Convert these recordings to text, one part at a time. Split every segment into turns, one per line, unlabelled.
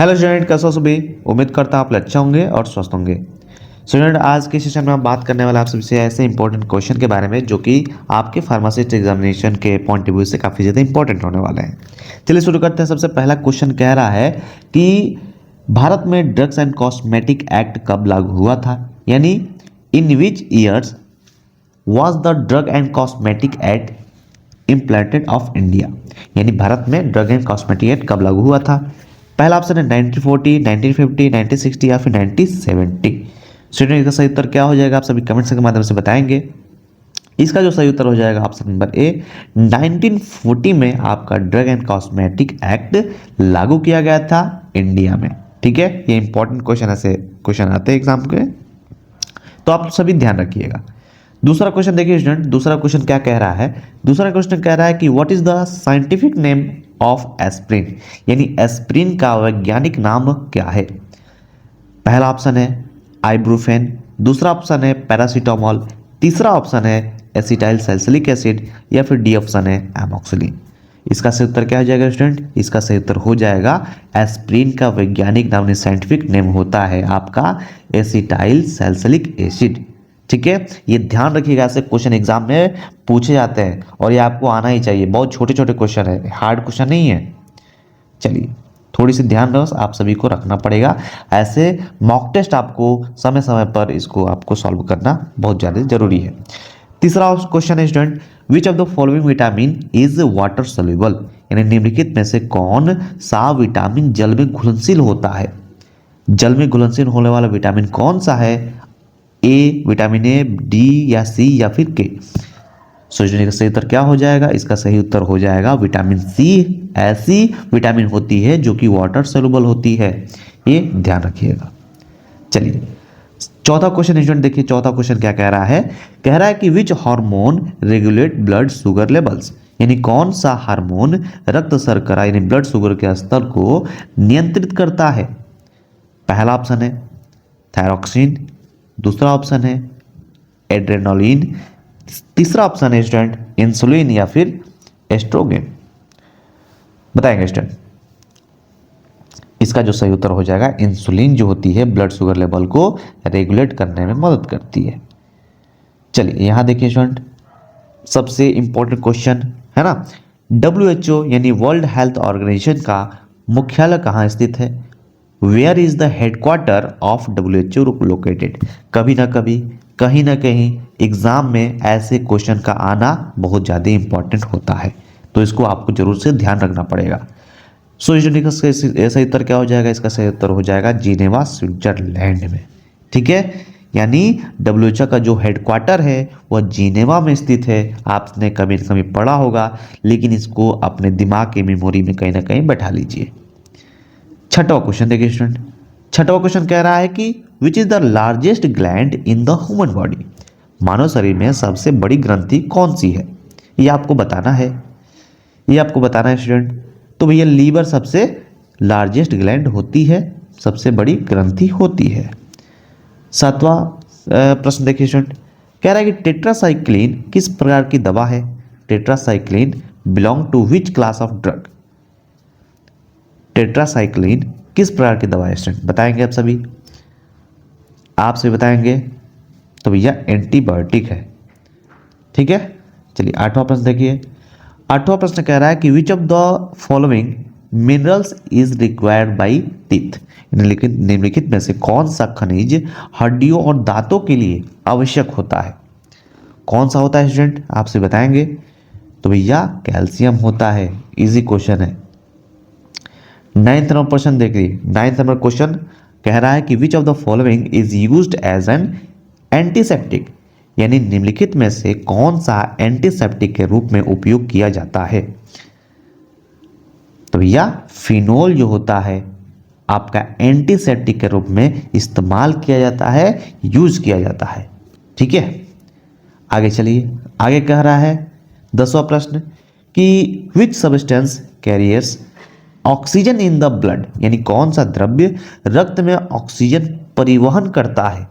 Hello student, कैसे हो सभी। उम्मीद करता हूँ आप लोग अच्छा होंगे और स्वस्थ होंगे। स्टूडेंट, आज के सेशन में हम बात करने वाले आपसे सबसे ऐसे इंपॉर्टेंट क्वेश्चन के बारे में जो कि आपके फार्मासिस्ट एग्जामिनेशन के पॉइंट ऑफ व्यू से काफ़ी ज़्यादा इंपॉर्टेंट होने वाले हैं। चलिए शुरू करते हैं। सबसे पहला क्वेश्चन कह रहा है कि भारत में ड्रग्स एंड कॉस्मेटिक एक्ट कब लागू हुआ था, यानी in which years was the drug and cosmetic act implanted of India, यानी भारत में ड्रग एंड कॉस्मेटिक एक्ट कब लागू हुआ था। पहला ऑप्शन है 1940, 1950, 1960 या फिर 1970। स्टूडेंट, इसका सही उत्तर क्या हो जाएगा आप सभी कमेंट्स के माध्यम से बताएंगे। इसका जो सही उत्तर हो जाएगा ऑप्शन नंबर ए, 1940 में आपका ड्रग एंड कॉस्मेटिक एक्ट लागू किया गया था इंडिया में। ठीक है, ये इंपॉर्टेंट क्वेश्चन, ऐसे क्वेश्चन आते हैं एग्जाम के, तो आप सभी ध्यान रखिएगा। दूसरा क्वेश्चन देखिए स्टूडेंट, दूसरा क्वेश्चन क्या कह रहा है। दूसरा क्वेश्चन कह रहा है कि what is the scientific name of aspirin, यानी एस्प्रिन का वैज्ञानिक नाम क्या है। पहला ऑप्शन है आइब्रूफेन, दूसरा ऑप्शन है पैरासीटामोल, तीसरा ऑप्शन है एसिटाइल सैलिसिलिक एसिड या फिर डी ऑप्शन है एमोक्सिलिन। इसका सही उत्तर क्या हो जाएगा स्टूडेंट। इसका सही उत्तर हो जाएगा एस्प्रिन का वैज्ञानिक नाम, साइंटिफिक नेम होता है आपका एसिटाइल सैलिसिलिक एसिड। ठीक है, ये ध्यान रखिएगा, ऐसे क्वेश्चन एग्जाम में पूछे जाते हैं और ये आपको आना ही चाहिए। बहुत छोटे छोटे क्वेश्चन है, हार्ड क्वेश्चन नहीं है। चलिए, थोड़ी सी ध्यान रहो, आप सभी को रखना पड़ेगा। ऐसे मॉक टेस्ट आपको समय समय पर इसको आपको सॉल्व करना बहुत ज़्यादा जरूरी है। तीसरा क्वेश्चन है student, which of the following vitamin is water soluble, यानी निम्नलिखित में से कौन सा विटामिन जल में घुलनशील होता है। जल में घुलनशील होने वाला विटामिन कौन सा है। ए विटामिन ए, डी या सी या फिर के। सोचने का सही उत्तर क्या हो जाएगा। इसका सही उत्तर हो जाएगा विटामिन सी। ऐसी विटामिन होती है जो कि वाटर सोल्यूबल होती है, ये ध्यान रखिएगा। चलिए, चौथा क्वेश्चन स्टूडेंट देखिए, चौथा क्वेश्चन क्या कह रहा है। कह रहा है कि which hormone regulate blood sugar levels, यानी कौन सा हार्मोन रक्त शर्करा यानी ब्लड शुगर के स्तर को नियंत्रित करता है। पहला ऑप्शन है थायरॉक्सिन, दूसरा ऑप्शन है एड्रेनालिन, तीसरा ऑप्शन है स्टूडेंट इंसुलिन या फिर एस्ट्रोगेन। बताएंगे स्टूडेंट। इसका जो सही उत्तर हो जाएगा इंसुलिन, जो होती है ब्लड शुगर लेवल को रेगुलेट करने में मदद करती है। चलिए यहां देखिए स्टूडेंट, सबसे इंपॉर्टेंट क्वेश्चन है ना। WHO यानी वर्ल्ड हेल्थ ऑर्गेनाइजेशन का मुख्यालय कहाँ स्थित है। Where is the headquarter of WHO located. कभी ना कभी, कहीं ना कहीं एग्जाम में ऐसे क्वेश्चन का आना बहुत ज़्यादा इंपॉर्टेंट होता है, तो इसको आपको जरूर से ध्यान रखना पड़ेगा। सो स्टूडेंट, इसका सही उत्तर क्या हो जाएगा। इसका सही उत्तर हो जाएगा जिनेवा, स्विट्जरलैंड में। ठीक है, यानी WHO का जो हेडक्वार्टर है वह जिनेवा में स्थित है। आपने कभी न कभी पढ़ा होगा, लेकिन इसको अपने दिमाग की मेमोरी में कहीं ना कहीं बैठा लीजिए। छठवां क्वेश्चन देखिए स्टूडेंट, छठवां क्वेश्चन कह रहा है कि which is the largest gland in the human body, मानव शरीर में सबसे बड़ी ग्रंथि कौन सी है। ये आपको बताना है, ये आपको बताना है स्टूडेंट। तो भैया लीवर सबसे लार्जेस्ट ग्लैंड होती है, सबसे बड़ी ग्रंथि होती है। सातवां प्रश्न देखिए स्टूडेंट, कह रहा है कि टेट्रासाइक्लिन किस प्रकार की दवा है। Tetracycline belong to which class of drug. Tetracycline किस प्रकार की दवा है स्टूडेंट, बताएंगे आप सभी। आप सभी बताएंगे तो भैया एंटीबायोटिक है। ठीक है, चलिए आठवां प्रश्न देखिए। आठवां प्रश्न कह रहा है कि which of the following minerals is required by teeth, निम्नलिखित में से कौन सा खनिज हड्डियों और दांतों के लिए आवश्यक होता है। कौन सा होता है स्टूडेंट, आपसे बताएंगे। तो भैया कैल्शियम होता है, इजी क्वेश्चन है। नाइन्थ नंबर क्वेश्चन देखिए, नाइन्थ नंबर क्वेश्चन कह रहा है कि which of the following is used as an antiseptic, यानी निम्नलिखित में से कौन सा एंटीसेप्टिक के रूप में उपयोग किया जाता है। तो भैया फिनोल जो होता है आपका एंटीसेप्टिक के रूप में इस्तेमाल किया जाता है, यूज किया जाता है। ठीक है, आगे चलिए। आगे कह रहा है 10वां प्रश्न कि which substance carriers oxygen in the blood, यानी कौन सा द्रव्य रक्त में ऑक्सीजन परिवहन करता है।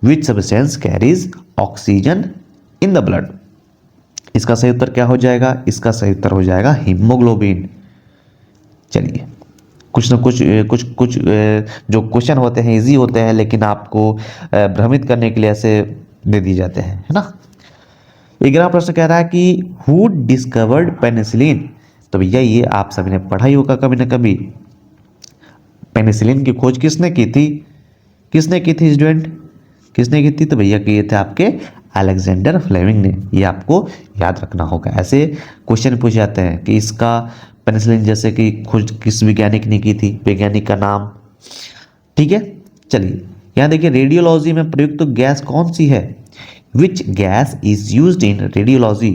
Which substance carries oxygen in the blood. इसका सही उत्तर क्या हो जाएगा। इसका सही उत्तर हो जाएगा हीमोग्लोबिन। चलिए कुछ ना कुछ जो क्वेश्चन होते हैं इजी होते हैं, लेकिन आपको भ्रमित करने के लिए ऐसे दे दिए जाते हैं, है ना। 11वां प्रश्न कह रहा है कि हु डिस्कवर्ड पेनिसिलिन। तो भैया ये आप सभी ने पढ़ा ही होगा कभी ना कभी। पेनिसिलिन की खोज किसने की थी? किसने की थी स्टूडेंट? किसने की थी? तो भैया किए थे आपके अलेक्जेंडर फ्लेमिंग ने। ये आपको याद रखना होगा। ऐसे क्वेश्चन पूछ जाते हैं कि इसका पेनिसिलिन जैसे कि खोज किस वैज्ञानिक ने की थी, वैज्ञानिक का नाम। ठीक है, चलिए यहाँ देखिए, रेडियोलॉजी में प्रयुक्त गैस कौन सी है? Which gas is used in radiology.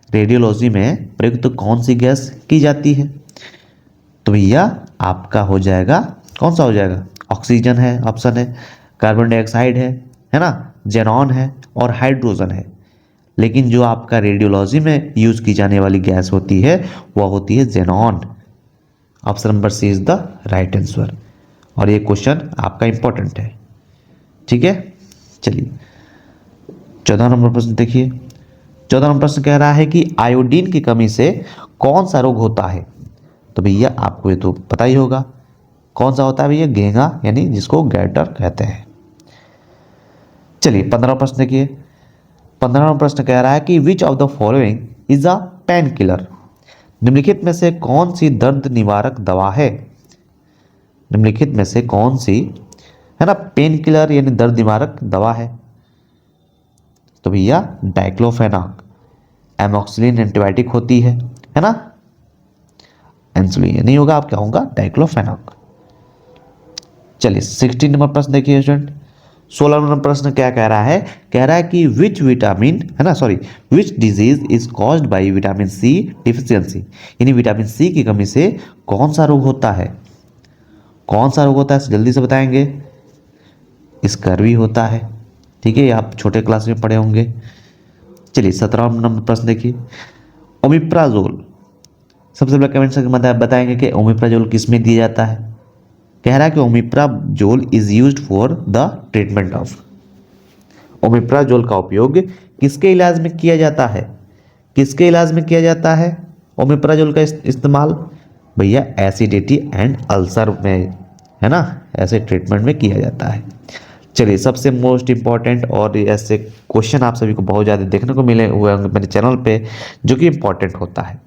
Radiology में प्रयुक्त कौन सी गैस की जाती है? तो भैया आपका हो जाएगा, कौन सा हो जाएगा? ऑक्सीजन है, ऑप्शन है, कार्बन डाइऑक्साइड है ना, जेनॉन है और हाइड्रोजन है। लेकिन जो आपका रेडियोलॉजी में यूज की जाने वाली गैस होती है वह होती है xenon. Option number C is the right answer. और ये क्वेश्चन आपका इंपॉर्टेंट है। ठीक है, चलिए 14 नंबर प्रश्न देखिए। 14 नंबर प्रश्न कह रहा है कि आयोडीन की कमी से कौन सा रोग होता है? तो भैया आपको ये तो पता ही होगा कौन सा होता है भैया, घेंगा, यानी जिसको गैटर कहते हैं। चलिए 15 प्रश्न देखिए। 15वां प्रश्न कह रहा है कि which of the following is a pain killer. निम्नलिखित में से कौन सी दर्द निवारक दवा है? निम्नलिखित में से कौन सी, है ना, पेन किलर यानी दर्द निवारक दवा है? तो भैया डाइक्लोफेनाक। एमोक्सिलिन एंटीबायोटिक होती है ना। इंसुलिन नहीं होगा, आप क्या होगा? डाइक्लोफेनाक। चलिए 16 नंबर प्रश्न देखिए स्टूडेंट। 16 नंबर प्रश्न क्या कह रहा है? कह रहा है कि विच विटामिन, है ना, sorry, which disease is caused by vitamin C deficiency. यानी विटामिन सी की कमी से कौन सा रोग होता है? कौन सा रोग होता है जल्दी से बताएंगे। स्कर्वी होता है। ठीक है, ये आप छोटे क्लास में पढ़े होंगे। चलिए 17 नंबर प्रश्न देखिए। ओमिप्राजोल, सबसे पहले कमेंट सेक्शन में बताएंगे कि ओमिप्राजोल किस में दिया जाता है। कह रहा है कि omeprazole is used for the treatment of. Omeprazole का उपयोग किसके इलाज में किया जाता है? किसके इलाज में किया जाता है ओमिप्राजोल का इस्तेमाल? भैया एसिडिटी एंड अल्सर में, है ना, ऐसे ट्रीटमेंट में किया जाता है। चलिए सबसे मोस्ट इंपॉर्टेंट, और ऐसे क्वेश्चन आप सभी को बहुत ज़्यादा देखने को मिले हुए होंगे मेरे चैनल पे, जो कि इंपॉर्टेंट होता है,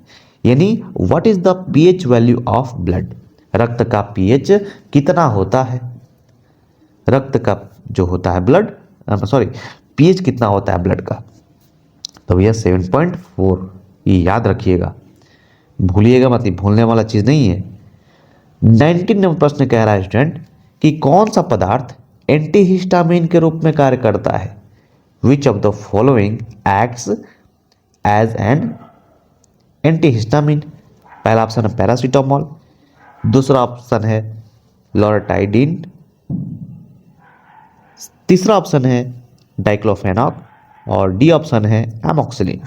यानी what is the pH value of blood. रक्त का पीएच कितना होता है? रक्त का जो होता है ब्लड, सॉरी, पीएच कितना होता है ब्लड का? तो भैया 7.4। ये याद रखिएगा, भूलिएगा मत, भूलने वाला चीज नहीं है। 19 नंबर प्रश्न कह रहा है स्टूडेंट कि कौन सा पदार्थ एंटीहिस्टामिन के रूप में कार्य करता है? Which of the following acts as an antihistamine. पहला ऑप्शन है पैरासीटामोल, दूसरा ऑप्शन है लोराटाइडिन, तीसरा ऑप्शन है डाइक्लोफेनाक और डी ऑप्शन है एमोक्सिलिन।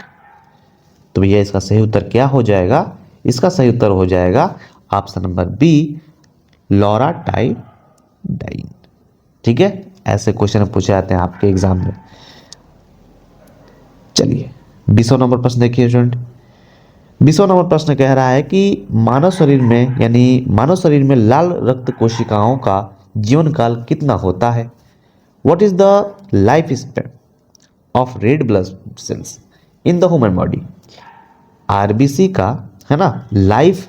तो भैया इसका सही उत्तर क्या हो जाएगा? इसका सही उत्तर हो जाएगा ऑप्शन नंबर बी, लोराटाइडाइन। ठीक है, ऐसे क्वेश्चन पूछे जाते हैं आपके एग्जाम में। चलिए 20वां नंबर प्रश्न देखिए स्टूडेंट। 20वां नंबर प्रश्न कह रहा है कि मानव शरीर में, यानी मानव शरीर में लाल रक्त कोशिकाओं का जीवन काल कितना होता है? What is the life span of red blood cells in the human body. RBC का, है ना, लाइफ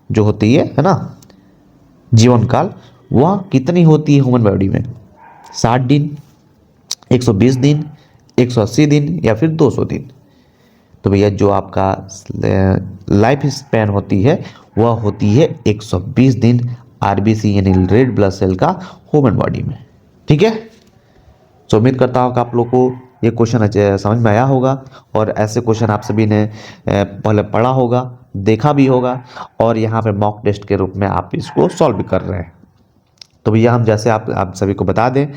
जो होती है ना, जीवन काल, वह कितनी होती है ह्यूमन बॉडी में? 60 दिन, 120 दिन, 180 दिन या फिर 200 दिन। तो भैया जो आपका लाइफ स्पैन होती है वह होती है 120 दिन, आरबीसी यानी रेड ब्लड सेल का ह्यूमन बॉडी में। ठीक है, तो उम्मीद करता हूँ कि आप लोग को ये क्वेश्चन समझ में आया होगा, और ऐसे क्वेश्चन आप सभी ने पहले पढ़ा होगा, देखा भी होगा, और यहाँ पे मॉक टेस्ट के रूप में आप इसको सॉल्व भी कर रहे हैं। तो भैया हम जैसे आप सभी को बता दें,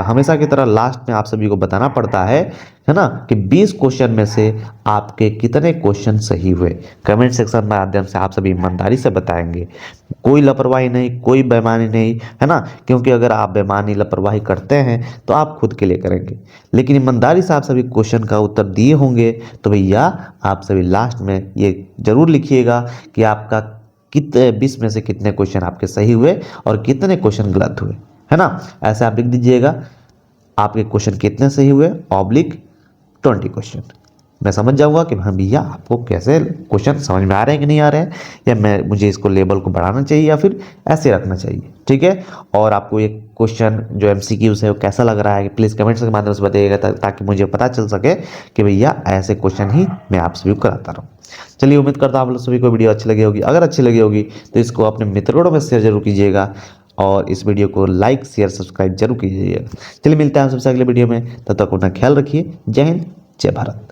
हमेशा की तरह लास्ट में आप सभी को बताना पड़ता है ना, कि 20 क्वेश्चन में से आपके कितने क्वेश्चन सही हुए। कमेंट सेक्शन में माध्यम से आप सभी ईमानदारी से बताएंगे, कोई लापरवाही नहीं, कोई बेईमानी नहीं, है ना, क्योंकि अगर आप बेईमानी लापरवाही करते हैं तो आप खुद के लिए करेंगे, लेकिन ईमानदारी से आप सभी क्वेश्चन का उत्तर दिए होंगे। तो भैया आप सभी लास्ट में ये जरूर लिखिएगा कि आपका कितने 20 में से कितने क्वेश्चन आपके सही हुए और कितने क्वेश्चन गलत हुए, है ना। ऐसे आप लिख दीजिएगा आपके क्वेश्चन कितने सही हुए ऑब्लिक 20 क्वेश्चन। मैं समझ जाऊंगा कि हाँ भैया आपको कैसे क्वेश्चन समझ में आ रहे हैं कि नहीं आ रहे हैं, या मुझे इसको लेवल को बढ़ाना चाहिए या फिर ऐसे रखना चाहिए, ठीक है। और आपको ये क्वेश्चन जो MCQs है वो कैसा लग रहा है प्लीज़ कमेंट्स के माध्यम से बताइएगा, ताकि मुझे पता चल सके कि भैया ऐसे क्वेश्चन ही मैं आप सभी को कराता रहूँ। चलिए, उम्मीद करता हूँ आप लोग सभी को वीडियो अच्छी लगी होगी। अगर अच्छी लगी होगी तो इसको अपने मित्रों में शेयर जरूर कीजिएगा और इस वीडियो को लाइक शेयर सब्सक्राइब जरूर कीजिएगा। चलिए, मिलते हैं आप सबसे अगले वीडियो में, तब तक अपना ख्याल रखिए। जय हिंद, जय भारत।